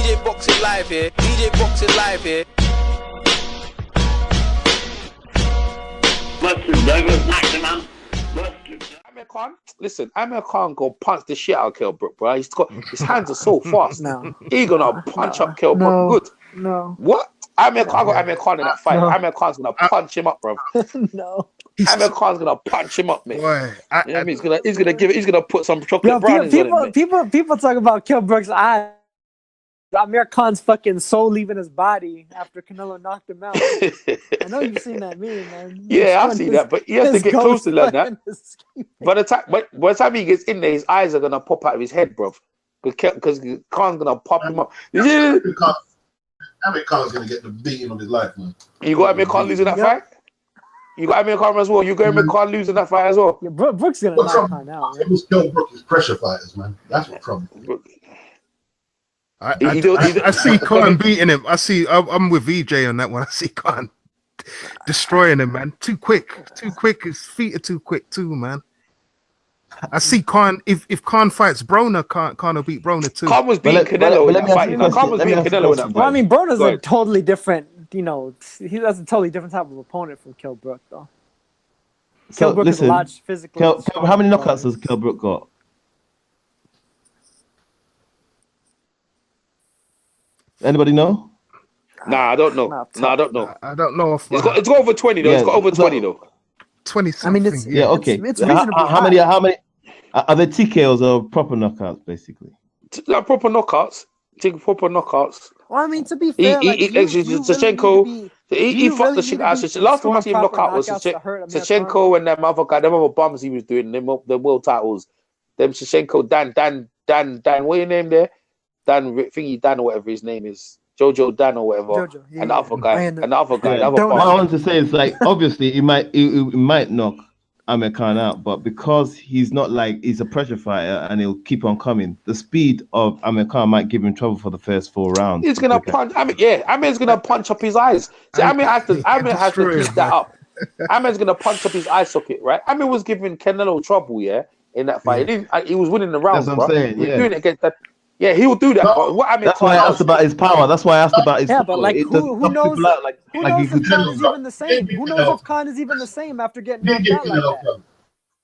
DJ Boxing Live here. DJ Boxing Live here. Amir Khan, listen, Amir Khan go punch the shit out of Kell Brook, bro. His hands are so fast. He gonna punch up Kell Brook. Good. No. What? Amir Khan in that fight. Amir Khan's gonna punch him up, bro. No. Amir Khan's gonna punch him up, man. Boy, he's gonna put some chocolate brownies on him. People talk about Kell Brook's eyes. Amir Khan's fucking soul leaving his body after Canelo knocked him out. I know you've seen that meme, man. Yeah, I've seen that, but he has to get close to like that. By the time he gets in there, his eyes are gonna pop out of his head, bro. Because Khan's gonna pop him up. Amir Khan's gonna get the beating of his life, man. You got Amir Khan losing that fight? You got Amir Khan as well. You got Amir Khan losing that fight as well. Yeah, Brook's gonna knock Khan out. It was Kell Brook is pressure fighters, man. That's what problem. I see Khan beating him. I'm with VJ on that one. I see Khan destroying him, man. Too quick. His feet are too quick too, man. I see Khan. If Khan fights Broner, Khan will beat Broner too. Khan was beating Canelo in that fight. Khan was beating Canelo in that fight. Well, I mean, Broner's a totally different. That's a totally different type of opponent from Kell Brook, though. Kell Brook is a lot physically. How many knockouts has Kell Brook got? Anybody know? Nah, I don't know. I don't know. I don't know. It's got over 20 though. Yeah, it's got over 20 though. 20. I mean, it's okay. It's reasonably how many are they TKOs or proper knockouts, basically? Like proper knockouts. Well, I mean, to be fair, Sachenko, he fucked the shit out. Last time I seen him knock out was Sachenko and them other guy, them other bums he was doing, them the world titles. Them Sachenko, Dan, what your name there? Dan or whatever his name is. Jojo Dan or whatever. Jojo, yeah, and the other guy. Yeah. What I want to say is, like, obviously he might knock Amir Khan out, but because he's a pressure fighter and he'll keep on coming, the speed of Amir Khan might give him trouble for the first 4 rounds. He's gonna punch. Amir's gonna punch up his eyes. See, Amir has to keep that up. Amir's gonna punch up his eye socket, right? Amir was giving Canelo trouble, in that fight. He was winning the rounds. That's what I'm saying. He was doing it against that. Yeah, he will do that. No, but what Amir that's why I asked about his power. That's why I asked about his power. But like, who knows? Who knows if Khan is even the same? Who knows if Khan is even the same after getting knocked out like that?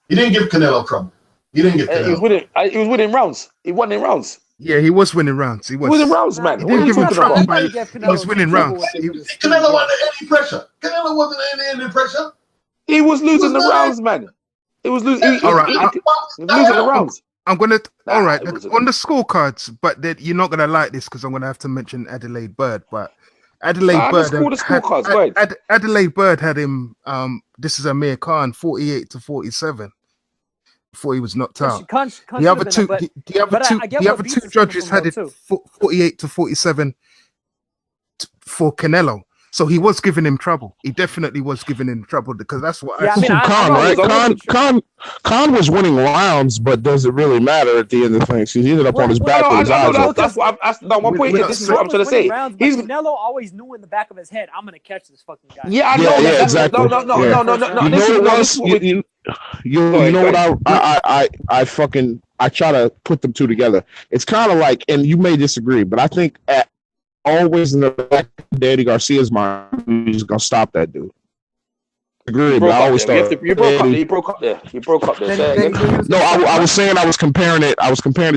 He didn't give Canelo trouble. He was winning rounds. He won in rounds. Yeah, he was winning rounds. He was winning rounds, man. He didn't give him trouble. He was winning rounds. Canelo wasn't any pressure. Canelo wasn't any pressure. He was losing the rounds, man. He was losing. All right, losing the rounds. I'm gonna on the scorecards, but you're not gonna like this because I'm gonna have to mention Adelaide Bird. But Adelaide Bird had him. This is Amir Khan, 48-47, before he was knocked out. The other two judges had it 48-47 for Canelo. So he was giving him trouble. He definitely was giving him trouble because that's what Khan was winning rounds, but does it really matter at the end of the thing? He ended up on his back with his eyes open. That's what my point is. This is what I'm trying to say. Canelo always knew in the back of his head, I'm going to catch this fucking guy. Yeah, I know. Yeah, exactly. No. You know what I try to put them two together. It's kind of like, and you may disagree, but I think always in the back of Danny Garcia's mind, he's gonna stop that dude. Agree, but I always thought you broke up there. No, I was saying I was comparing it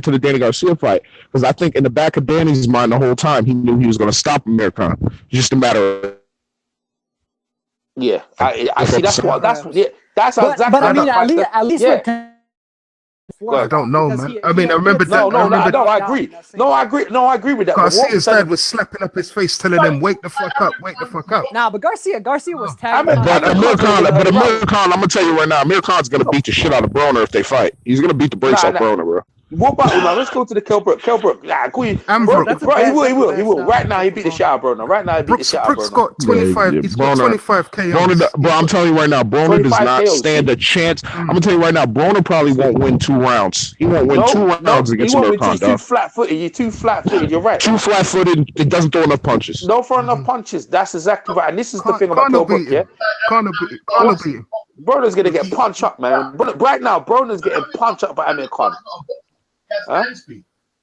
to the Danny Garcia fight because I think in the back of Danny's mind the whole time he knew he was gonna stop Amir Khan. Just a matter of I see. That's exactly. But I mean, at least. I don't know, man. I remember that. I agree. I agree with that. Garcia's dad was slapping up his face, telling him, "Wake the fuck up, wake the fuck up." Nah, but Garcia was tagged. But Amir Khan, I'm gonna tell you right now, Amir Khan's gonna beat the shit out of Broner if they fight. He's gonna beat the brakes off Broner, bro. What about now? Let's go to the Kell Brook. He will. Right now, he beat the shit out of Broner. Brooks got 25. He's got 25 KOs. Bro, I'm telling you right now, Broner does not stand a chance. I'm gonna tell you right now, Broner probably won't win 2 rounds. He won't win 2 rounds against Amir Khan. You're too flat-footed. You're right. Too flat-footed. It doesn't throw enough punches. Don't throw enough punches. That's exactly right. And this is the thing about Kell Brook. Yeah, Can't beat him. Broner's gonna get punched up, man. Right now, Broner's getting punched up by Amir Khan.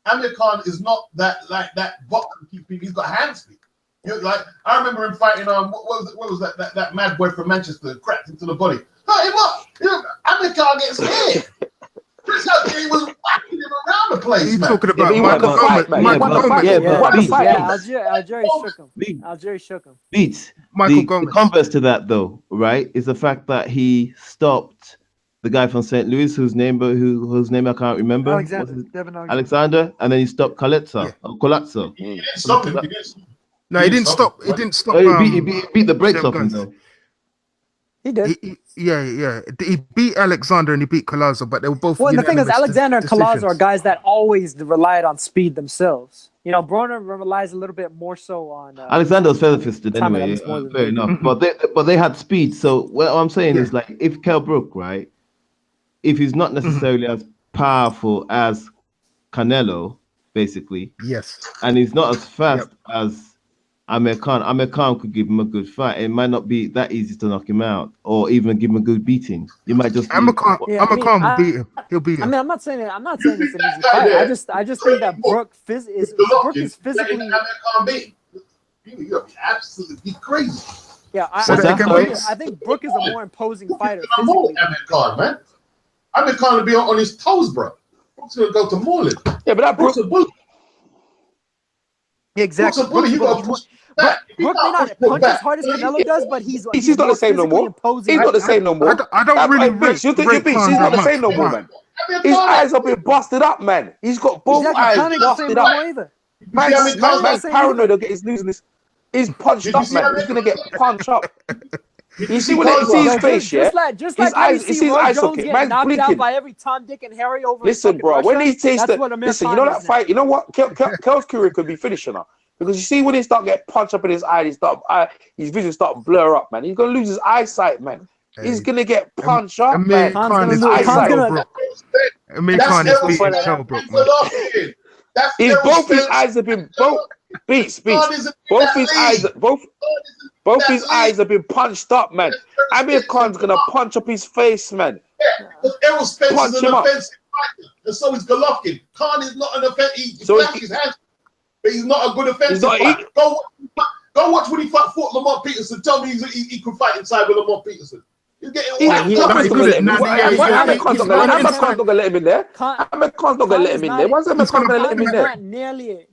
Amir Khan is not that like that boxer. He's got hand speed. Like I remember him fighting what was that mad boy from Manchester cracked into the body. Hurt him up. Amir Khan gets scared. Chris Hutchins was whacking him around the place. You talking about Algeria shook him. Beats. The converse to that though, right, is the fact that he stopped the guy from St. Louis whose name I can't remember. Alexander, and then he stopped Coletza. He didn't stop him. No, he didn't stop. He didn't stop. He beat the brakes off him though. He did. He beat Alexander and he beat Collazo, but they were both. Well, the thing is, Alexander and Collazo are guys that always relied on speed themselves. You know, Broner relies a little bit more so on. Alexander was feather-fisted anyway. Fair enough, but they had speed. So what I'm saying is, like, if Kell Brook, right, if he's not necessarily as powerful as Canelo, basically, and he's not as fast as Amir Khan could give him a good fight. It might not be that easy to knock him out or even give him a good beating. You might just Amir Khan will beat him. He'll beat him. I mean, I'm not saying it's an easy fight. I just think that Brook is physically. Amir Khan beat. You're absolutely crazy. Yeah, I think Brook is a more imposing fighter. Amir Khan, man. Amir Khan will be on his toes, bro. Brook's gonna go to Moreland. Yeah, but that Brook's a bully. Yeah, exactly. Brook may not punch as hard as Canelo does, but he's not the same no more. He's not the same no more. I don't really rate you think he's not the same no more, man. His eyes have been busted up, man. He's got both eyes busted up. Man's paranoid. He's losing this. He's punched up, man. He's gonna get punched up. You see when you see his face, yeah? Just like his eyes socket. Man's knocked out by every Tom, Dick, and Harry over. Listen, bro. When he takes listen, you know that fight. You know what? Kell's career could be finishing now because you see when he start getting punched up in his eye, his vision start to blur up, man. He's gonna lose his eyesight, man. He's gonna get punched up, man. Amir Khan is beating Kell Brook, man. Both his eyes have been beats. Both his eyes have been punched up, man. Amir Khan's gonna punch up his face, man. Yeah, Errol Spence is an offensive fighter, and so is Golovkin. Khan is not an offensive. He flashes his hands, but he's not a good offensive fighter. Go watch when he fought Lamont Peterson. Tell me he could fight inside with Lamont Peterson. He's getting Amir Khan's not gonna let him in there. Amir Khan's not gonna let him in there. Why's Amir Khan gonna let him in there?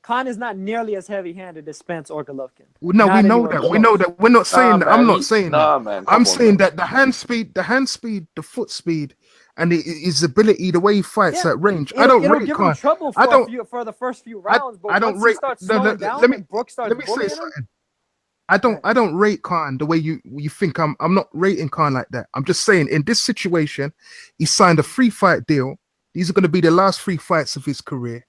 Khan is not nearly as heavy-handed as Spence or Golovkin. No, we know that. We know that. We're not saying that. I'm not saying that. Man, I'm saying that the hand speed, the foot speed, and his ability, the way he fights at range. I don't rate Khan. For the first few rounds, but once he starts slowing down and Brook starts bullying him. I don't rate Khan the way you think. I'm not rating Khan like that. I'm just saying in this situation, he signed a 3-fight deal. These are going to be the last 3 fights of his career.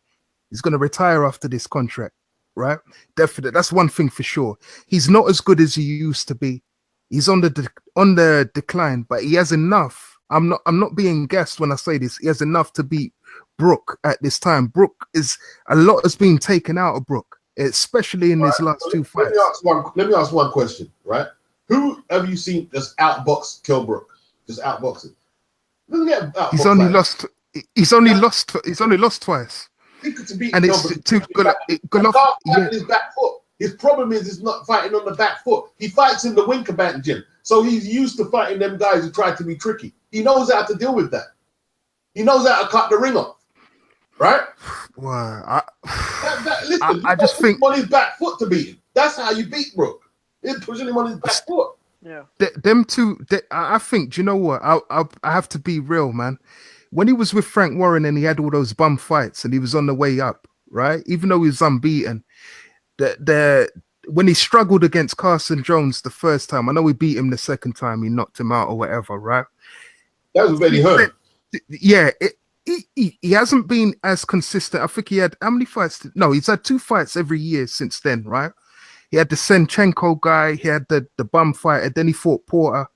He's going to retire after this contract, right? Definitely, that's one thing for sure. He's not as good as he used to be. He's on the decline, but he has enough. I'm not being gassed when I say this. He has enough to beat Brook at this time. Brook a lot has been taken out of Brook, especially in his last 2 fights. Let me ask one question, right? Who have you seen just outbox Kell Brook? Just outboxing. He's only lost. He's only lost twice. And it's too good. His back foot. His problem is he's not fighting on the back foot. He fights in the Winkerbank gym, so he's used to fighting them guys who try to be tricky. He knows how to deal with that. He knows how to cut the ring off. Right? Well, listen, I just think on his back foot to beat him. That's how you beat Brook. He's pushing him on his back foot. Yeah. Them two. I think. Do you know what? I have to be real, man. When he was with Frank Warren and he had all those bum fights and he was on the way up, right? Even though he was unbeaten, when he struggled against Carson Jones the first time, I know we beat him the second time. He knocked him out or whatever, right? That was very hurt. Yeah. He hasn't been as consistent. I think he had how many fights? No, he's had 2 fights every year since then, right? He had the Senchenko guy, he had the bum fighter, then he fought Porter.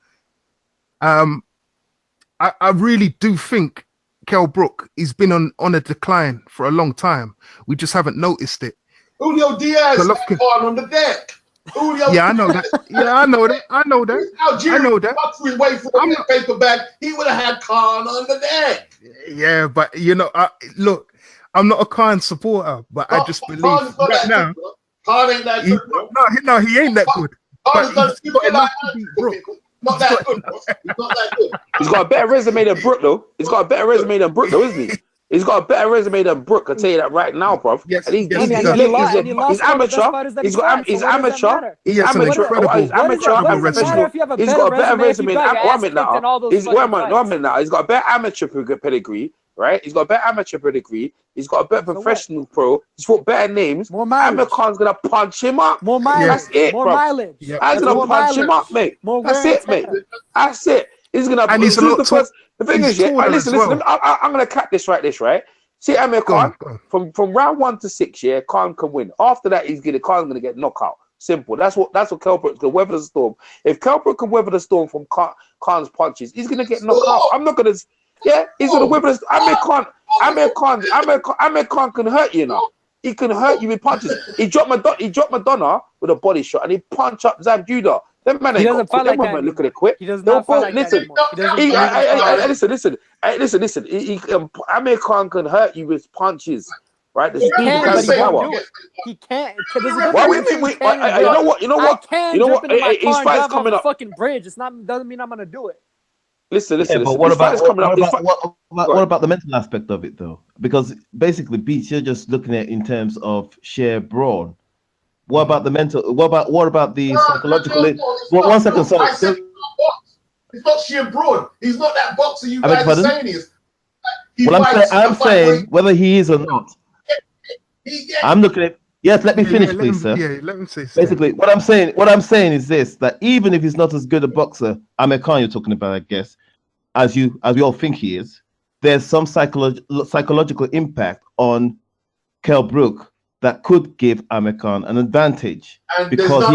I really do think Kell Brook, he's been on a decline for a long time. We just haven't noticed it. Julio Diaz on the deck. Yeah, I know that. I know that. Algeria boxed his way from the paper bag. He would have had Khan on the deck. Yeah, but look, I'm not a Khan supporter, but I just believe right now. Khan ain't that good, bro. No, he ain't that good. Khan But he's got enough to beat Brook. Not that good, bro. He's not that good. He's got a better resume than Brook, though. He's got a better resume than Brook, though, isn't he? He's got a better resume than Brook. I tell you that right now, bro. Yes, and he's amateur. He's amateur. He's professional. He's got a better resume than He's got a better amateur pedigree. Right, he's got a better amateur pedigree. He's got a better professional pro. He's fought better names. Amir Khan's gonna punch him up. More mileage. That's it, more bro. mileage. I'm gonna punch him up, mate. That's it, mate. That's it. He's gonna. And he's the thing is, listen. I'm gonna cut this right. See, Amir Khan from round 1 to 6, yeah, Khan can win. After that, Khan's gonna get knocked out. Simple. That's what Kell Brook can weather the storm. If Kell Brook can weather the storm from Khan's punches, he's gonna get knocked out. I'm not gonna. Yeah, he's gonna whip us. Amir Khan can hurt you now. He can hurt you with punches. He dropped Madonna with a body shot, and he punched up Zab Judah. Them man ain't got quit. Them man look at it quick. He does not fight like that anymore. Listen. Amir Khan can hurt you with punches, right? He can't. Why we think we? You know what? His fight's coming up. Fucking bridge. Doesn't mean I'm gonna do it. Listen. But what about the mental aspect of it, though? Because basically, Beats, you're just looking at in terms of sheer brawn. What about the mental? What about the psychological? One second, sorry. It's not sheer brawn. He's not that boxer you guys are saying he is. Well, I'm saying whether he is or not. I'm looking at. Yes, let me finish, please, sir. Yeah, let me say. Basically, what I'm saying is this: that even if he's not as good a boxer, Amir Khan you're talking about, I guess, as we all think he is, there's some psychological impact on Kell Brook that could give Amir Khan an advantage, because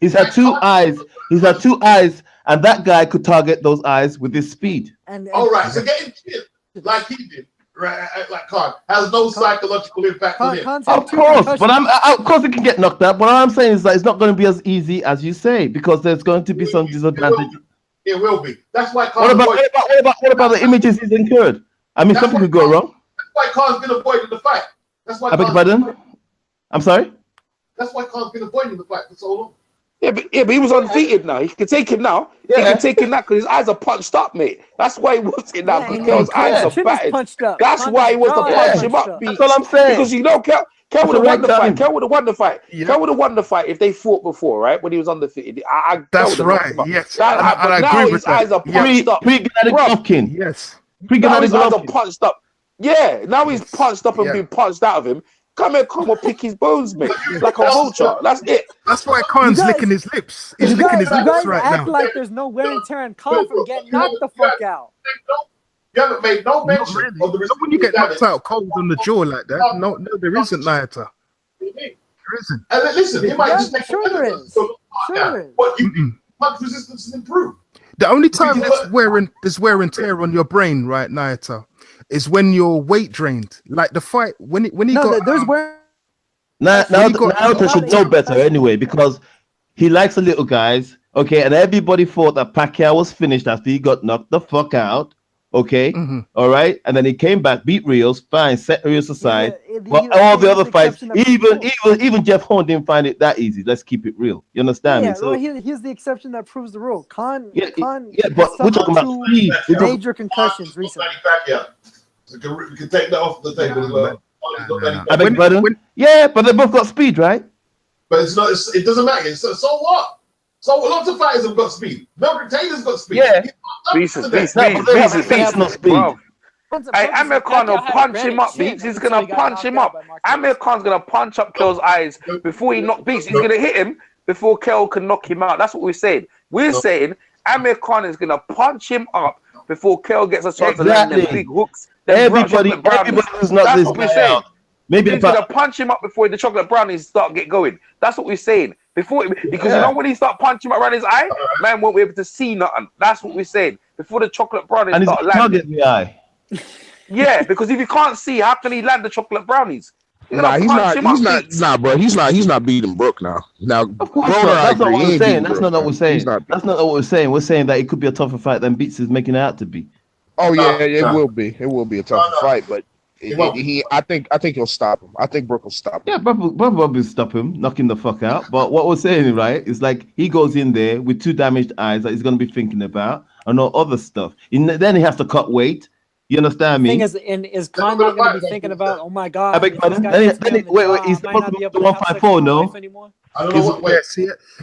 he's had two eyes, and that guy could target those eyes with his speed. All right, so getting killed like he did. Right, like Khan has no psychological impact on him. Of course, but of course it can get knocked out. But all I'm saying is that it's not going to be as easy as you say, because there's going to be some disadvantage. It will be. That's why. What about the images he's incurred? I mean, something could go wrong. That's why Khan's been avoiding the fight. That's why. I beg your pardon? I'm sorry. That's why Khan's been avoiding the fight for so long. Yeah, but he was undefeated now. He can take him now. Yeah. He can take him now because his eyes are punched up, mate. That's why he wants it now, because Kell's eyes are battered. That's why he wants to punch him up, That's all I'm saying. Because Kell would have won the fight. Kell would have won the fight. Kell would have won the fight if they fought before, right? When he was undefeated. That's right. Yes. But now his eyes are punched up. Pre-Gennady Yes. Now his eyes are punched up. Yeah. Now he's punched up and been punched out of him. Come will pick his bones, mate, like a vulture. That's it. That's why Khan's licking his lips. He's licking his lips right now. You guys act like there's no wear and tear on Khan from getting knocked the fuck out. You haven't made no mention of the when you get knocked out cold on the jaw like that. No, there isn't, Naita. There isn't. And listen, he might just make there is. What you punch resistance is improved. The only time there's wear and tear on your brain, right, Naita, is when you're weight drained. Like the fight when he got. There's where. Naito should know better anyway, because he likes the little guys. Okay, and everybody thought that Pacquiao was finished after he got knocked the fuck out. Okay, all right, and then he came back, beat Rios, fine, set Rios aside. But all the other fights, even Jeff Horn didn't find it that easy. Let's keep it real. You understand me? So here's the exception that proves the rule. Khan, but we're talking about speed. Major concussions recently. We can take that off the table as well. I beg your pardon? Yeah, but they both got speed, right? But it's not. It doesn't matter. So what? So lots of fighters have got speed. Melvin Taylor's got speed. Yeah. Beast not speed. Hey, Amir Khan will punch him up, Beats. He's gonna punch him up. Amir Khan's gonna punch up Kell's eyes before he knocks Beats. He's gonna hit him before Kell can knock him out. That's what we're saying. We're saying Amir Khan is gonna punch him up before Kell gets a chance to land them big hooks. Everybody who's not this guy out. Maybe he's gonna punch him up before the chocolate brownies get going. That's what we're saying. Because you know when he start punching him around his eye, man won't be able to see nothing. That's what we're saying. Before the chocolate brownies start landing. The eye. Yeah, because if you can't see, how can he land the chocolate brownies? He's not beating Brook now. Now, that's not what we're saying. That's not what we're saying. That's not what we're saying. We're saying that it could be a tougher fight than Beats is making it out to be. Oh yeah, it will be. It will be a tough fight, but I think he'll stop him. I think Brook will stop him. Yeah, Brook will stop him, knock him the fuck out. But what we're saying, right, is like he goes in there with 2 damaged eyes that he's gonna be thinking about and all other stuff. Then he has to cut weight. You understand me? The thing is Khan not gonna be thinking about? Oh my god! I beg pardon. Wait, he's supposed to be the 154, no? I don't know what.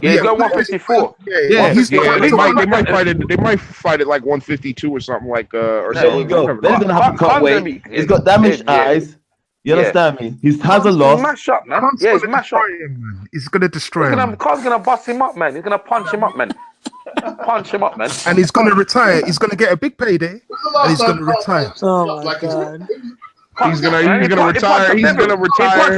He's got 154. Yeah, They might fight it like 152 or something like or there you go. They're gonna have to cut weight. He's got damaged eyes. You understand me? He has a loss. He's mashed up, man. Yeah, he's mashed up. He's gonna destroy him. Khan's gonna bust him up, man. He's gonna punch him up, man. Punch him up, man. And he's gonna retire. He's gonna get a big payday. And he's gonna retire. Oh my god. He's gonna retire. He's gonna retire.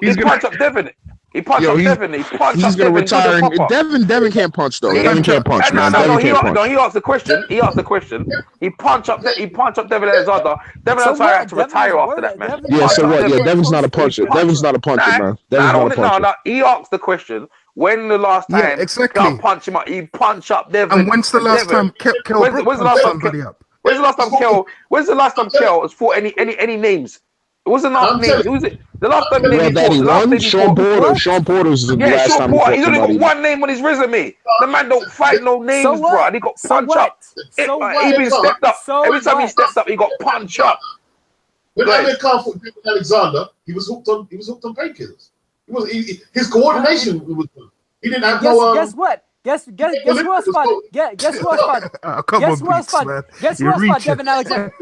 He punched up Devin. He punched up Devin. He's gonna retire. Devin can't punch though. Devin can't punch. No, he asked the question. He punched up Devin Alexander. Devin Alexander had to retire after that, man. Yeah, so what? Yeah, Devin's not a puncher. Devin's not a puncher, man. No. He asked the question. When the last time exactly. punch him up, he punched up Devin. And when's the last time Kell punched somebody up? When's the last time Kell has fought any names? It wasn't last name. Who was it? The last time he won, Sean Porter. Sean Porter's the last time he fought. He's only got one name on his resume. The man don't fight no names, bro. And he got punched up. He been stepped up. Every time he stepped up, he got punched up. When Amir Khan fought Alexander, he was hooked on painkillers. His coordination was good. He didn't have no. Guess what? Guess who else spotted? Guess who else spotted? Guess who else spotted? Guess who else spotted? Devin Alexander.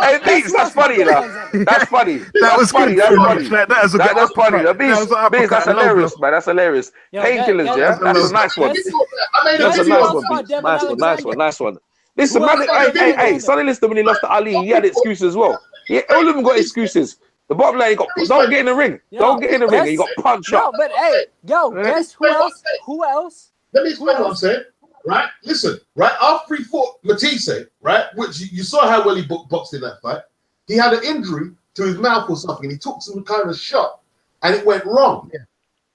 Hey, Beats, that's funny, That's funny. That was funny. That's funny. Beats, that's hilarious, man. That's hilarious. Painkillers, yeah. That's a nice one. That's a nice one. Nice one. Listen, man. Hey, Sonny Liston when he lost to Ali, he had excuses as well. All of them got excuses. The bottom line, don't get in the ring. Don't get in the ring. You got punched up. But hey, guess who else? Who else? Let me explain what I'm saying. Right? Listen, right? After he fought Matisse, right? Which you saw how well he boxed in that fight. He had an injury to his mouth or something, and he took some kind of shot, and it went wrong.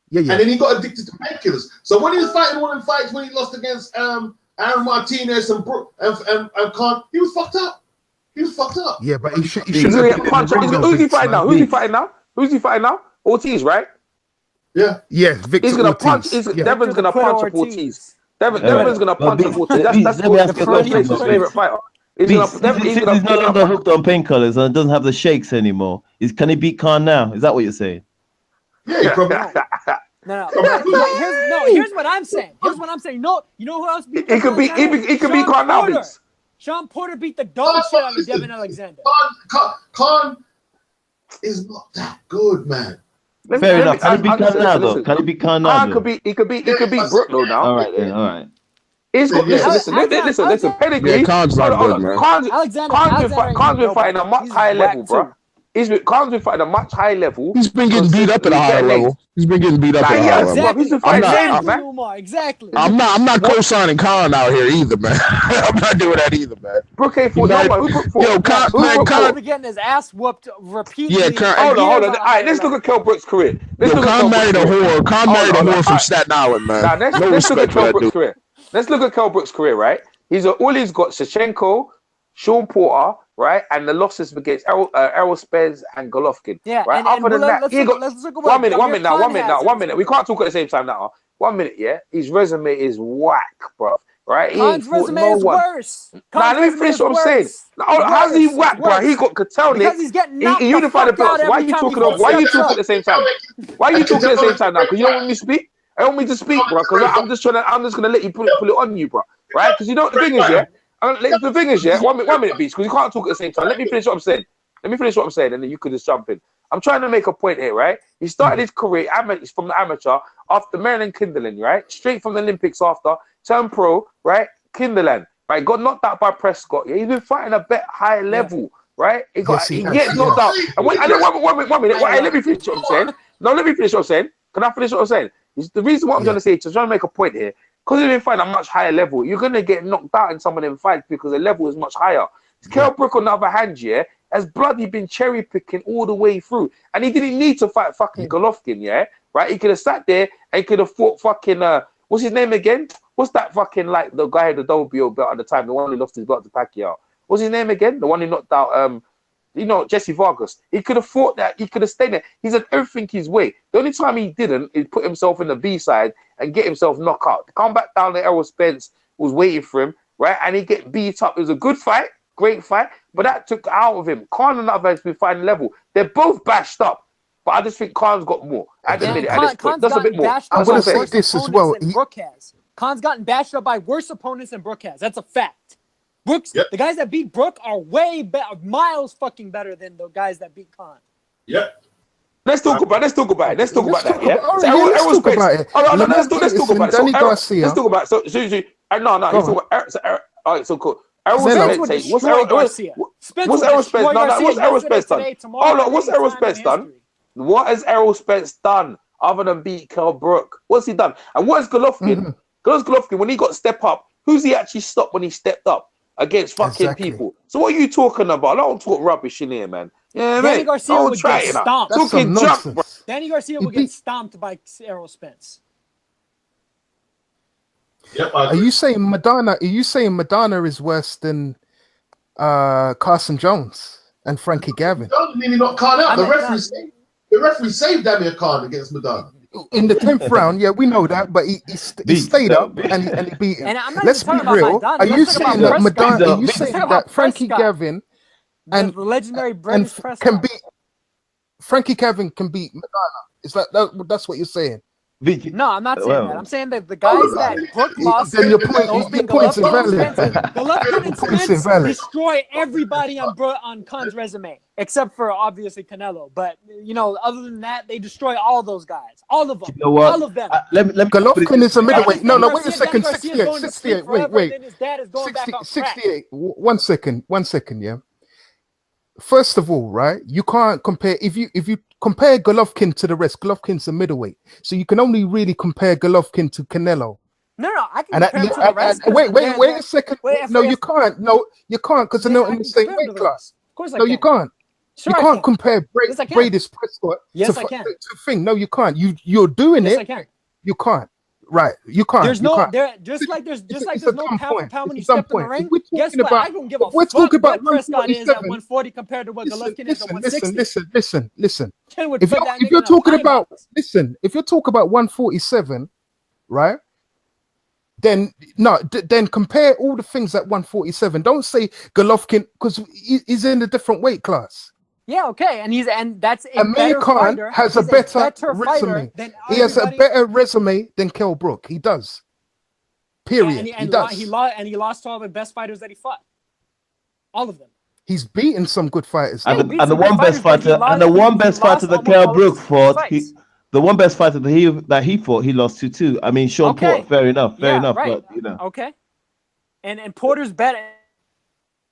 Yeah. And then he got addicted to painkillers. So when he was fighting one of the fights when he lost against Aaron Martinez and Brook and Khan, he was fucked up. He was fucked up. Yeah, but he should get punched. Who's he fighting now? Ortiz, right? Yeah. Yeah, Victor He's gonna Ortiz. punch. Devin's gonna punch up Ortiz. Devin's gonna punch up Ortiz. That's Ortiz's favorite fighter. He's no longer hooked on painkillers and doesn't have the shakes anymore. Can he beat Khan now? Is that what you're saying? Yeah, he probably. No. Here's what I'm saying. No, you know who else? He could beat Khan now. Beats. Sean Porter beat the dog shit out of Devin Alexander. Khan is not that good, man. Fair enough. Can he beat Khan now, though? Can he beat Khan now? He could beat Brook though now. All right. He's got listen. Pedigree. Yeah, Khan's not good, man. Khan's been fighting a much higher level, bro. Khan's been fighting a much higher level. He's been getting beat up at a higher level. He's been getting beat up at a higher level. He's been fighting names, man. Exactly. I'm not co-signing Khan out here either, man. I'm not doing that either, man. Brook ain't fought nobody. Khan getting his ass whooped repeatedly. Yeah, hold on. All right, let's look at Kell Brook's career. Khan married a whore. Khan married a whore from Staten Island, man. Now let's look at Kell Brook's career. Let's look at Kell Brook's career, right? He's got Shevchenko, Sean Porter, right, and the losses against Errol Spence and Golovkin. Yeah, right. Other than that, he got 1 minute. We can't talk at the same time now. 1 minute, yeah. His resume is whack, bro. Right? Khan's resume is worse. Now let me finish what I'm saying. How's he whack, bro? He got Katelnik. Because he's getting knocked he unified the belts. Why are you talking at the same time? Why are you talking at the same time now? Because you don't want me to speak. I don't want me to speak, bro. Because I'm just gonna let you put it on you, bro. Right? Because you know the thing is, yeah. 1 minute, Beats, because you can't talk at the same time. Let me finish what I'm saying, and then you could just jump in. I'm trying to make a point here, right? He started his career from the amateur after Maryland Kinderland, right? Straight from the Olympics after, turned pro, right? Kinderland, right? Got knocked out by Prescott. Yeah, he's been fighting a bit higher level, right? He gets knocked out. And 1 minute. Let me finish what I'm saying. No, let me finish what I'm saying. Can I finish what I'm saying? The reason what I'm trying to say is trying to make a point here. Because he's been fighting a much higher level, you're going to get knocked out in some of them fights because the level is much higher. Kell Brook, on the other hand, yeah, has bloody been cherry picking all the way through. And he didn't need to fight fucking Golovkin, yeah? Right? He could have sat there and he could have fought fucking, what's his name again? What's that fucking like the guy who had the WBO belt at the time, the one who lost his belt to Pacquiao? What's his name again? The one who knocked out Jesse Vargas. He could have fought that. He could have stayed there. He's had everything his way. The only time he didn't is put himself in the B side and get himself knocked out. To come back down, the Errol Spence was waiting for him, right? And he get beat up. It was a good fight, great fight, but that took out of him. Khan and other has been fighting level. They're both bashed up, but I just think Khan's got more at the minute. That's a bit more. I'm going to say this as well. Khan's gotten bashed up by worse opponents than Brook has. That's a fact. Brooks, the guys that beat Brook are way better, miles fucking better than the guys that beat Khan. Yep. Let's talk about it. Let's talk about that. Yeah. Let's talk about it. Oh, no, let's talk about it. Danny Garcia. Let's talk about it. So no. Let's talk about all right. So cool. Errol Spence. What's Errol Spence? No, what's Errol Spence done? Oh no, what's Errol Spence done? What has Errol Spence done other than beat Kell Brook? What's he done? And what is Golovkin? Golovkin, when he got step up, who's he actually stopped when he stepped up against fucking people? So what are you talking about? I don't talk rubbish in here, man. Yeah, Danny Garcia would get stomped. Talking junk, bro. Danny Garcia would get stomped by Errol Spence. Yep. Are you saying Madonna? Are you saying Madonna is worse than Carson Jones and Frankie Gavin? Madonna nearly knocked Khan out. The referee saved Amir Khan against Madonna. In the 10th round, yeah, we know that, but he stayed up and he beat him. Let's be real. Are you saying that Madonna? Are you saying that Frankie Gavin and the legendary British can beat Frankie Gavin can beat Madonna? Is that's what you're saying? No, I'm not saying that. I'm saying that the guys that Brook lost, then your point's invalid. Golovkin and Spence destroy everybody on Khan's resume, except for obviously Canelo. But other than that, they destroy all those guys, all of them, all of them. Golovkin is a middleweight. No, wait a second. 68. Wait. 68. 1 second. Yeah. First of all, right, you can't compare. If you compare Golovkin to the rest, Golovkin's a middleweight, so you can only really compare Golovkin to Canelo. No, I can compare him to the rest. Wait a second. No, you can't. No, you can't because they're not in the same weight class. Of course, no, you can't. Sure, you can't compare Brady's Prescott to thing. No, you can't. You're doing it. I can. You can't. Right, you can't. There's no just like there's no pound for pound when you step in the ring. Guess what? I don't give a fuck what Prescott is at 140 compared to what Golovkin is at 160. Listen. If you're talking about 147, right? Then compare all the things at 147. Don't say Golovkin because he's in a different weight class. Yeah, okay, and that's Amir Khan has a better resume. He has a better resume than Kell Brook. He does. Period. Yeah, he does. He lost to all the best fighters that he fought. All of them. He's beaten some good fighters. And the one best fighter that Kell Brook fought, the one best fighter that he fought, he lost to too. I mean, Sean Porter. Fair enough. Right. But Okay. And Porter's better.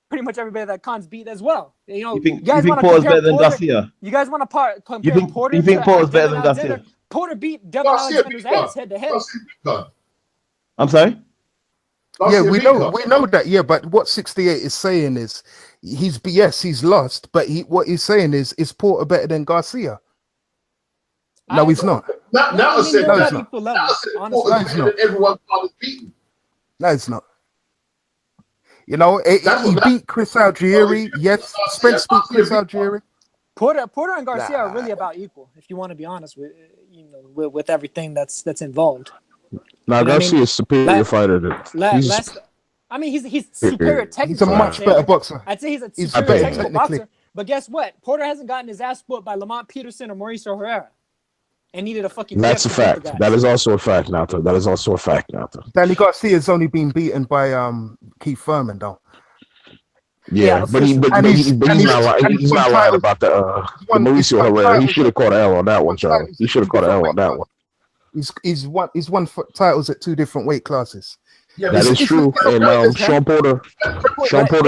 Pretty much everybody that Khan's beat as well. You think Porter's better than Garcia? You guys want to compare Porter? You think Porter's better than Garcia? Porter beat Devin Alexander's ass head to head. I'm sorry? Yeah, we know that. Yeah, but what 68 is saying is he's lost, but what he's saying is Porter better than Garcia? No, he's not. Now I said Porter better than everyone Khan beaten. No, it's not. He beat Chris Algieri. Yes, Spence beat Chris Algieri. Porter and Garcia are really about equal, if you want to be honest with everything that's involved. Now Garcia is superior fighter. He's superior technically. He's a much better boxer. I'd say he's a superior technical boxer. But guess what? Porter hasn't gotten his ass whooped by Lamont Peterson or Mauricio Herrera. And needed a fucking. That's a fact. That is also a fact, Nato. Danny Garcia's only been beaten by Keith Thurman, though. Yeah, but he's not lying about the Mauricio Herrera. He should have caught an L on that one, Charlie. He should have caught an L on that one. He's won titles at 2 different weight classes. Yeah, that is true. And Sean Porter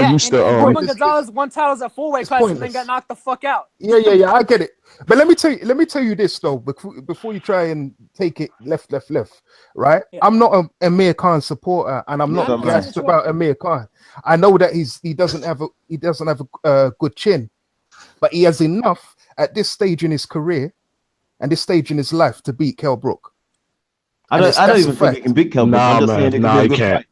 used to. Roman Gonzalez won titles at 4-weight classes and then got knocked the fuck out. Yeah, I get it. But let me tell you this though, before you try and take it left, right? Yeah. I'm not an Amir Khan supporter, and I'm not gassed about Amir Khan. I know that he doesn't have a good chin, but he has enough at this stage in his career and this stage in his life to beat Kell Brook. I don't even think he can beat Kell Brook. Nah, I'm just saying he can't.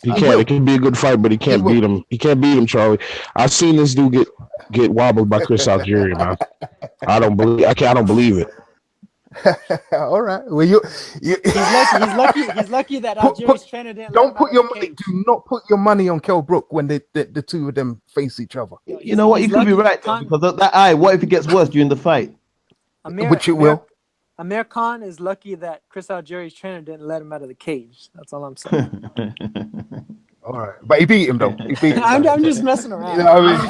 He can't. It can be a good fight, but he can't beat him. He can't beat him, Charlie. I've seen this dude get wobbled by Chris Algieri, man. I don't believe it. All right. Well, he's lucky that Algieri's trainer didn't. Don't put your money. Do not put your money on Kell Brook when the two of them face each other. You know what? You could be right though, because that eye. What if it gets worse during the fight? Which it will. Amir Khan is lucky that Chris Algieri's trainer didn't let him out of the cage. That's all I'm saying. All right, but he beat him though. He beat him. I'm just messing around. You know what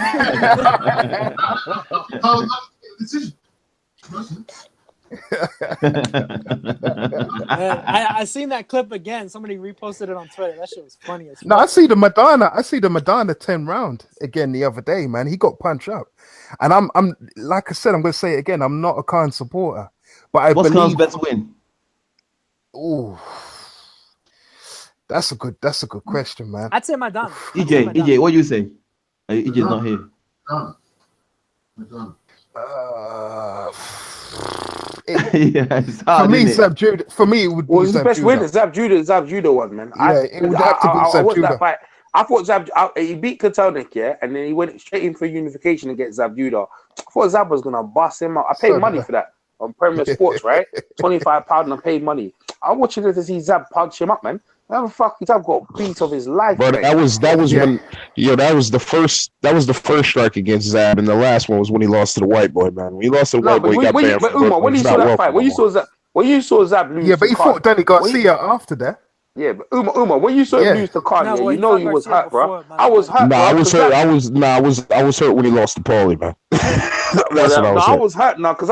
I seen that clip again. Somebody reposted it on Twitter. That shit was funny as fuck. No, I see the Madonna 10 round again the other day, man. He got punched up. And I'm like I said, I'm gonna say it again. I'm not a Khan supporter. But what's Khan's best win? Oh, that's a good question, man. I'd say Madonna. EJ, what do you say? EJ's not here. For me, Zab Judah. For me, it would be his best win is Zab Judah one, man. Yeah, it would have to be Zab Judah. That fight. I thought he beat Kotelnik, yeah, and then he went straight in for unification against Zab Judah. I thought Zab was gonna bust him out. I paid money for that on Premier Sports, right? £25 and I paid money. I watched it to see Zab punch him up, man. How the fuck Zab got beat of his life? But that was when that was the first strike against Zab, and the last one was when he lost to the white boy, man. When he lost to the white boy, he got banned. But Umar, when you saw that fight, when you saw Zab lose, but he fought Danny Garcia after that. Yeah, but Umar, when you saw him lose to Khan, you know he was hurt, bro. I was hurt. No, I was hurt. I was hurt when he lost to Paulie, man. That's what I was. I was hurt now because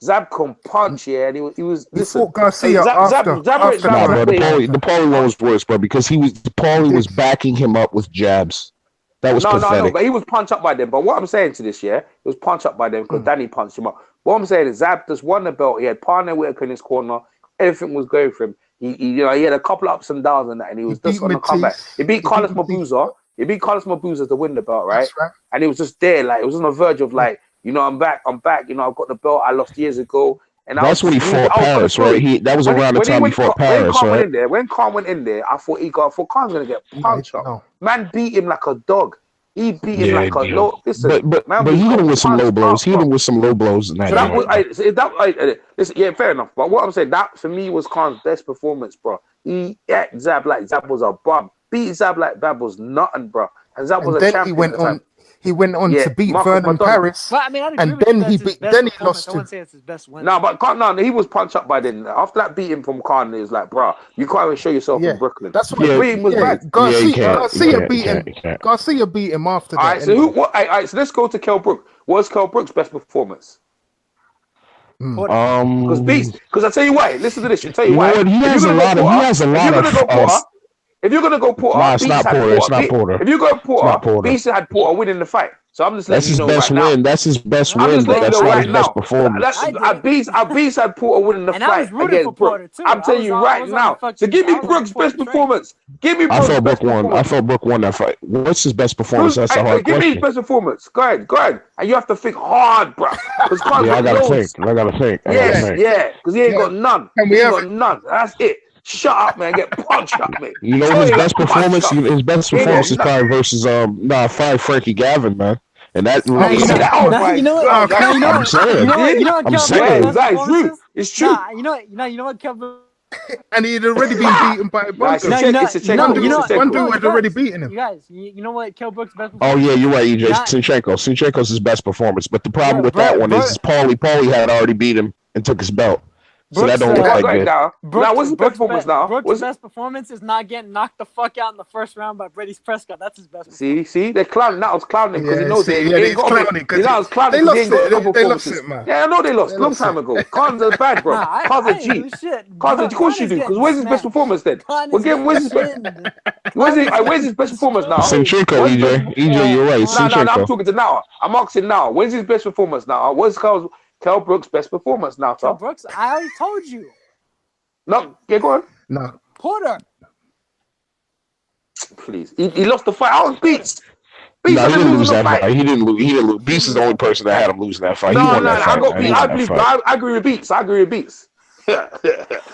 Zab can punch, and he was. He fought Garcia after. The Paulie one was worse, bro, because Paulie was backing him up with jabs. That was pathetic. No, but he was punched up by them. But what I'm saying to this, he was punched up by them because Danny punched him up. What I'm saying is Zab just won the belt. He had partner Whitaker in his corner. Everything was going for him. He had a couple ups and downs and that, and he was just on the comeback. He beat Carlos Mabuza. He beat Carlos Mabuza to win the belt, right? And he was just there, like it was on the verge of like, I'm back. I've got the belt I lost years ago. And that's when he fought Paris, right? That was around the time he fought Paris, right? When Khan went in there, I thought Khan's gonna get punched up. Man beat him like a dog. He beat him like a low. Listen, but he hit him with some low blows. He hit him with some low blows. Listen, fair enough. But what I'm saying, that for me was Khan's best performance, bro. He ate Zab like Zab was a bum. Beat Zab like Zab was nothing, bro. And Zab was a champion. He went on to beat Vernon Paris, and then he lost I wouldn't say it's his best win. No, but he was punched up by then. After that beating from Khan, it was like, bro, you can't even show yourself in Brooklyn. That's what beating was bad. Garcia beat him after that. All right, so let's go to Kell Brook. What's Kell Brook's best performance? Because I tell you why. Listen to this. I tell you why. He has a lot of. If you're gonna go Porter, it's not Porter. If you go Porter, Beast had Porter winning the fight. So I'm just letting you know right now. That's his best win. That's not his best performance. Beast had Porter winning the fight against Brook. I'm telling you right now. So give me Brook's best performance. Give me Brook's best performance. I thought Brook won that fight. What's his best performance? That's a hard question. Give me his best performance. Go ahead. And you have to think hard, bro. I gotta think. Yeah, because he ain't got none. He ain't got none. That's it. Shut up, man. Get punched up, man. You know his best performance? His best performance is probably versus Frankie Gavin, man. And that I'm saying that is true. It's true. You know what, Kevin? And he'd already been beaten by a bunch. One dude had already beaten him. You guys, you know what Kell Brook's best performance? Oh yeah, you're right, EJ. Sinchenko's his best performance. But the problem with that one is Paulie had already beat him and took his belt. So that don't look like good. Now, what's his best performance now? Brooks' best performance is not getting knocked the fuck out in the first round by Brady Prescott. That's his best performance. See? They're clowning. That was clowning because he knows they ain't got it. They lost it, man. Yeah, I know they lost. Long time ago. Khan's a bad, bro. Khan's a G. Khan's of course you do. Because where's his best performance then? Where's his best performance now? Sinchenko, EJ, you're right. No, I'm talking to now. I'm asking now. Where's his best performance now? What's Kell Brook's best performance now, Tom? Kell Brooks, I already told you. No, go on. No. Porter. Please. He lost the fight. I was Beast. He didn't lose that fight. He didn't lose. Beast is the only person that had him losing that fight. I agree with Beats.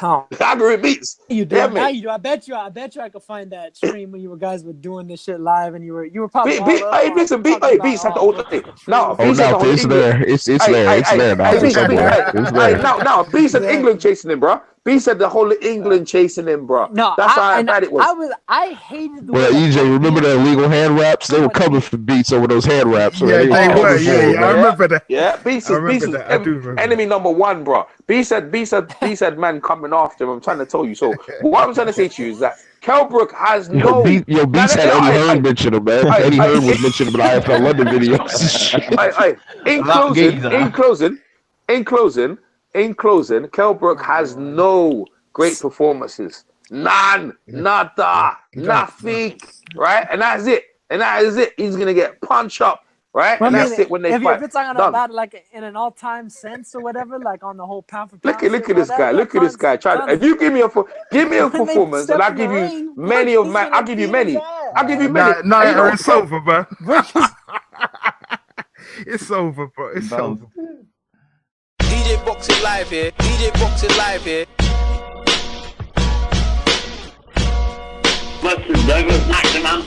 Oh. Algorithm beats. You did. Yeah, Now you do. I bet you I could find that stream when you guys were doing this shit live, and you were probably. Listen, Beats had the whole thing. No, Beats had the whole it's there. It's there. It's there now. It's there. No, Beats had England chasing him, bro. Beats had the whole England chasing him, bro. No, that's how bad it was. I hated the way. Well, EJ, remember the illegal hand wraps? They were coming for Beats over those hand wraps. Yeah, they were. Yeah, I remember that. Yeah, Beats is enemy number one, bro. Beats had man coming after him. I'm trying to tell you. So what I'm trying to say to you is that Kell Brook has no. Beats had Eddie Hearn mention him, man. Eddie Hearn was mentioned in the IFL London videos. In closing, Kell Brook has no great performances. None, nada, nothing, right? And that's it. He's gonna get punched up, right? And that's it when they fight. If you're talking about like in an all-time sense or whatever, like on the whole pound for pound. Look at this guy. Look at this guy. If you give me a performance, and I'll give you many of my. I'll give you many. No, it's over, bro. It's over, bro. It's over. DJ Boxing Live here. Listen, Douglas, knock him out.